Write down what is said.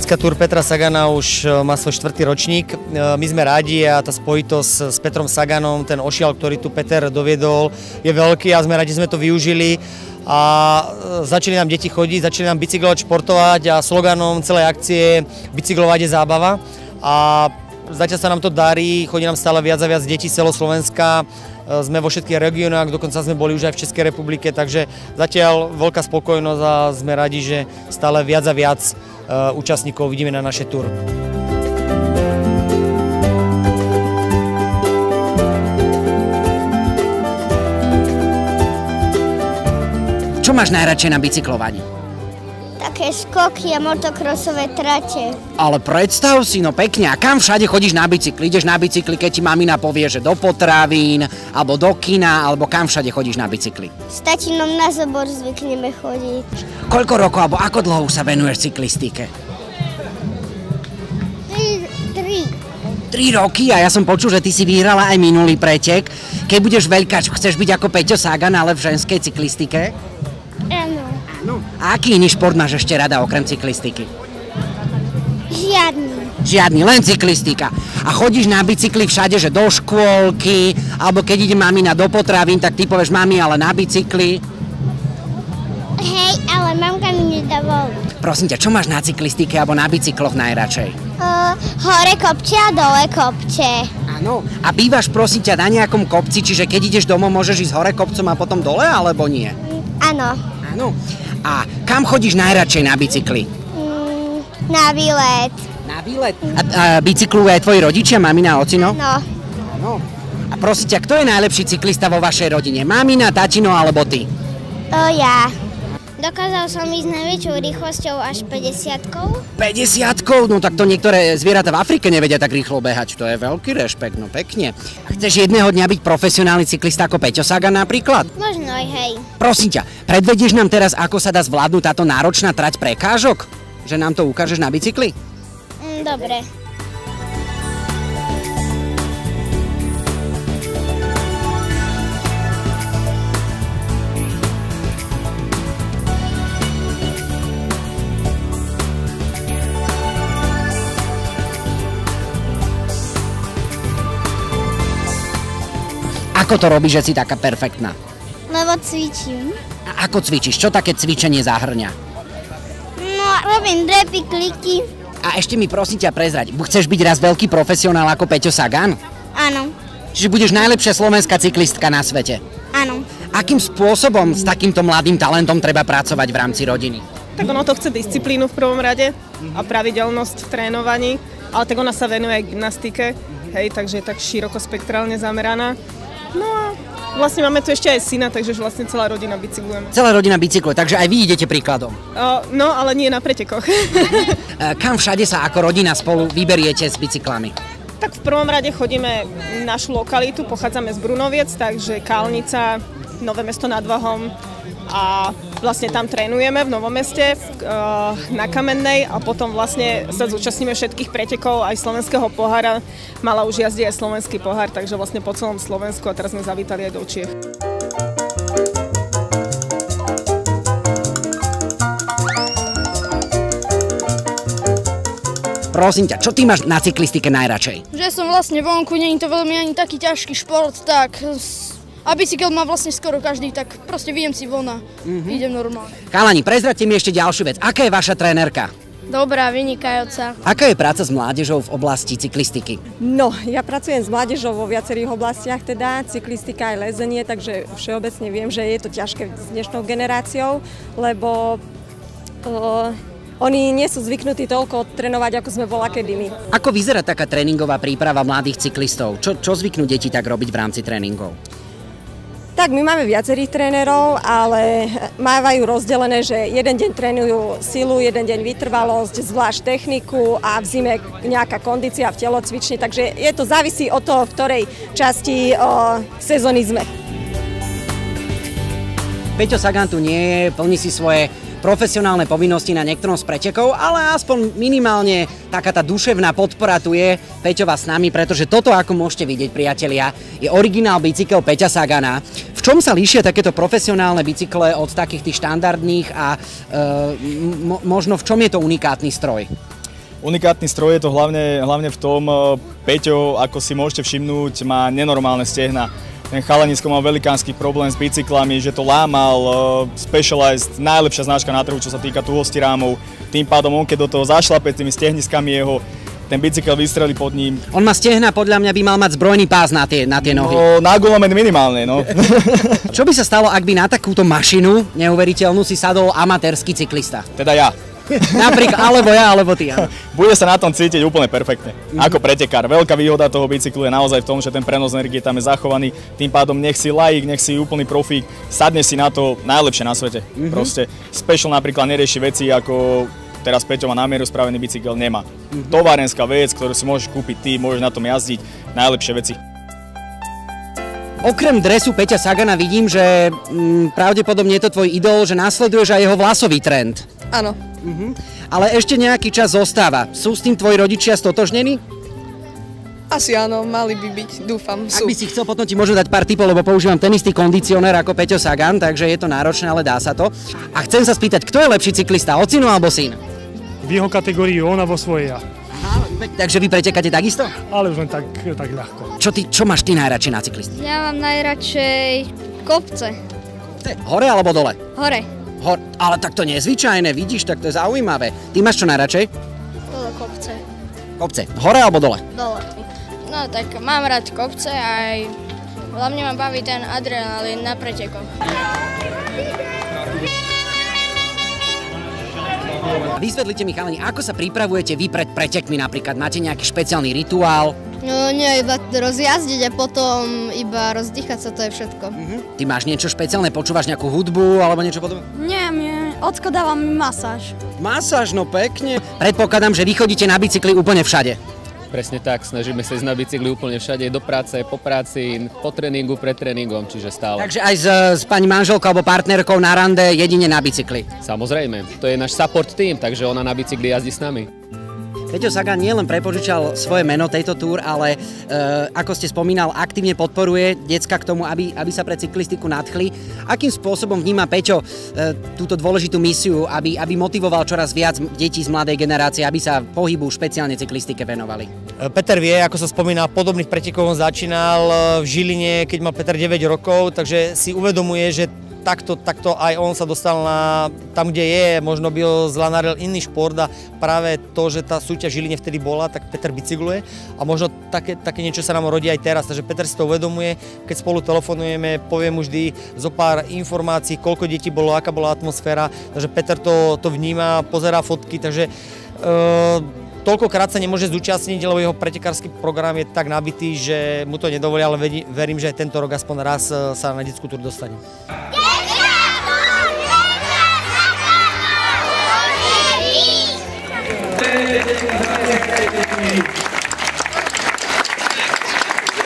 Cyklista Tour Petra Sagana už má svoj 4. ročník. My sme rádi a tá spojitosť s Petrom Saganom, ten ošial, ktorý tu Peter doviedol, je veľký a sme rádi, že sme to využili. A začali nám deti chodiť, začali nám bicyklovať, športovať a sloganom celej akcie Bicyklovať je zábava. A zatiaľ sa nám to darí, chodí nám stále viac a viac detí z celého Slovenska. Sme vo všetkých regiónoch, dokonca sme boli už aj v Českej republike, takže zatiaľ veľká spokojnosť a sme radi, že stále viac a viac účastníkov vidíme na našej túr. Čo máš najradšej na bicyklovaní? Také skoky a motokrosové trate. Ale predstav si, no pekne, a kam všade chodíš na bicykli? Ideš na bicykli, keď ti mamina povie, že do potravín, alebo do kina, alebo kam všade chodíš na bicykli? S tatinom na zobor zvykneme chodiť. Koľko rokov, alebo ako dlho už sa venuješ cyklistike? 3. 3 roky a ja som počul, že ty si vyhrala aj minulý pretek. Keď budeš veľká, chceš byť ako Peťo Sagan, ale v ženskej cyklistike? Áno. No. A aký iný šport máš ešte rada okrem cyklistiky? Žiadny. Žiadny, len cyklistika. A chodíš na bicykli všade, že do škôlky, alebo keď ide mamina do potravín, tak ty povieš mami, ale na bicykli. Hej, ale mamka mi nedá voľno. Prosím ťa, čo máš na cyklistike alebo na bicykloch najradšej? Hore kopče a dole kopče. Áno. A bývaš, prosím ťa, na nejakom kopci, čiže keď ideš domov, môžeš ísť hore kopcom a potom dole, alebo nie? Áno. Áno. A kam chodíš najradšej na bicykli? Na výlet. Na výlet? A bicykluje aj tvoji rodičia, mamina a ocino? No. Áno. A prosím ťa, kto je najlepší cyklista vo vašej rodine? Mamina, tatino alebo ty? Ja. Dokázal som ísť najväčšou rýchlosťou až 50-kou. 50-kou? No tak to niektoré zvieratá v Afrike nevedia tak rýchlo behať. To je veľký rešpekt, no pekne. A chceš jedného dňa byť profesionálny cyklista ako Peťo Sagan napríklad? Možno aj hej. Prosím ťa, predvedieš nám teraz, ako sa dá zvládnuť táto náročná trať prekážok? Že nám to ukážeš na bicykli? Dobre. Ako to robíš, že si taká perfektná? Lebo cvičím. A ako cvičíš? Čo také cvičenie zahrňa? No, robím drepy, kliky. A ešte mi prosím ťa prezrať, chceš byť raz veľký profesionál ako Peťo Sagan? Áno. Čiže budeš najlepšia slovenská cyklistka na svete? Áno. Akým spôsobom s takýmto mladým talentom treba pracovať v rámci rodiny? Tak ono to chce disciplínu v prvom rade a pravidelnosť v trénovaní, ale tak ona sa venuje aj gymnastike, hej, takže je tak širokospektrálne zameraná. No a vlastne máme tu ešte aj syna, takže vlastne celá rodina bicyklujeme. Celá rodina bicykluje, takže aj vy idete príkladom. No, ale nie na pretekoch. Kam všade sa ako rodina spolu vyberiete s bicyklami? Tak v prvom rade chodíme našu lokalitu, pochádzame z Brunoviec, takže Kálnica, Nové Mesto nad Váhom a vlastne tam trénujeme v Novom Meste na Kamennej a potom vlastne sa zúčastníme všetkých pretekov aj slovenského pohára. Mala už jazdí aj slovenský pohár, takže vlastne po celom Slovensku a teraz sme zavítali aj do Čiech. Prosím ťa, čo ty máš na cyklistike najradšej? Že som vlastne vonku, nie je to veľmi ani taký ťažký šport, tak a bicykel má vlastne skoro každý, tak proste vyjem si von a idem normálne. Chalani, prezraďte mi ešte ďalšiu vec. Aká je vaša trénerka? Dobrá, vynikajúca. Aká je práca s mládežou v oblasti cyklistiky? No, ja pracujem s mládežou vo viacerých oblastiach, teda cyklistika aj lezenie, takže všeobecne viem, že je to ťažké s dnešnou generáciou, lebo oni nie sú zvyknutí toľko trénovať, ako sme voľakedy my. Ako vyzerá taká tréningová príprava mladých cyklistov? Čo zvyknú deti tak robiť v rámci tréningov? Tak my máme viacerých trénerov, ale mávajú rozdelené, že jeden deň trénujú silu, jeden deň vytrvalosť, zvlášť techniku a v zime nejaká kondícia v telocvični, takže je to závisí od toho, v ktorej časti sezóny sme. Peťo Sagan tu nie je, plní si svoje profesionálne povinnosti na niektorom z pretekov, ale aspoň minimálne taká tá duševná podpora tu je Peťova s nami, pretože toto, ako môžete vidieť, priatelia, je originál bicykel Peťa Sagana. V čom sa líšia takéto profesionálne bicykle od takých tých štandardných a možno v čom je to unikátny stroj? Unikátny stroj je to hlavne v tom, Peťo, ako si môžete všimnúť, má nenormálne stehna. Ten chalanisko mal velikánsky problém s bicyklami, že to lámal, Specialized, najlepšia značka na trhu, čo sa týka tuhosti rámov. Tým pádom on, keď do toho zašlape tými stehniskami jeho, ten bicykel vystrelí pod ním. On má stehna, podľa mňa by mal mať zbrojný pás na tie nohy. No, na gulomet minimálne, no. Čo by sa stalo, ak by na takúto mašinu neuveriteľnú si sadol amatérsky cyklista? Teda ja. Napríklad, alebo ja, alebo ty. Bude sa na tom cítiť úplne perfektne, ako pretekár. Veľká výhoda toho bicyklu je naozaj v tom, že ten prenos energie tam je zachovaný. Tým pádom nech si laik, nech si úplný profík, sadne si na to najlepšie na svete. Proste Special napríklad nerieši veci ako teraz Peťo má na mieru spravený bicykel, nemá. Továrenská vec, ktorú si môžeš kúpiť ty, môžeš na tom jazdiť, najlepšie veci. Okrem dresu Peťa Sagana vidím, že pravdepodobne je to tvoj idol, že nasleduješ aj jeho vlasový trend. Áno. Ale ešte nejaký čas zostáva. Sú s tým tvoji rodičia stotožnení? Asi áno, mali by byť, dúfam, Ak sú. by si chcel, potom ti môžem dať pár tipov, lebo používam ten istý kondicionér ako Peťo Sagan, takže je to náročné, ale dá sa to. A chcem sa spýtať, kto je lepší cyklista, ocino alebo syn? V jeho kategórii on a vo svojej ja. Takže vy pretekáte takisto? Ale už len tak ľahko. Čo máš ty najradšej na cyklista? Ja mám najradšej kopce. Hore alebo dole? Hore. Ale tak to nie je zvyčajné, vidíš, tak to je zaujímavé. Ty máš čo najradšej? Dole kopce. Kopce. Hore alebo dole? Dole. No tak mám rád kopce aj hlavne ma baví ten adrenalín na pretekoch. Vysvetlite mi, chalani, ako sa pripravujete vy pred pretekmi napríklad? Máte nejaký špeciálny rituál? No nie, iba rozjazdiť a potom iba rozdýchať sa, to je všetko. Ty máš niečo špeciálne, počúvaš nejakú hudbu alebo niečo podobné? Nie, ocko dáva mi masáž. Masáž, no pekne. Predpokladám, že vy chodíte na bicykli úplne všade. Presne tak, snažíme sa ísť na bicykli úplne všade, do práce, po práci, po tréningu, pred tréningom, čiže stále. Takže aj s pani manželkou alebo partnerkou na rande jedine na bicykli. Samozrejme, to je náš support team, takže ona na bicykli jazdí s nami. Peťo Sagan nielen prepožičal svoje meno tejto túr, ale ako ste spomínal, aktívne podporuje decka k tomu, aby sa pre cyklistiku nadchli. Akým spôsobom vníma Peťo túto dôležitú misiu, aby motivoval čoraz viac detí z mladej generácie, aby sa pohybu špeciálne cyklistike venovali? Peter vie, ako sa spomína, podobných pretekov on začínal v Žiline, keď mal Peter 9 rokov, takže si uvedomuje, že takto aj on sa dostal tam, kde je, možno by ho zlanaril iný šport a práve to, že tá súťaž v Žiline vtedy bola, tak Peter bicykluje a možno také niečo sa nám rodí aj teraz, takže Peter si to uvedomuje, keď spolu telefonujeme, poviem mu vždy zo pár informácií, koľko detí bolo, aká bola atmosféra, takže Peter to vníma, pozerá fotky, takže toľkokrát sa nemôže zúčastniť, lebo jeho pretekársky program je tak nabitý, že mu to nedovolia, ale verím, že aj tento rok aspoň raz sa na detskú túr dostane.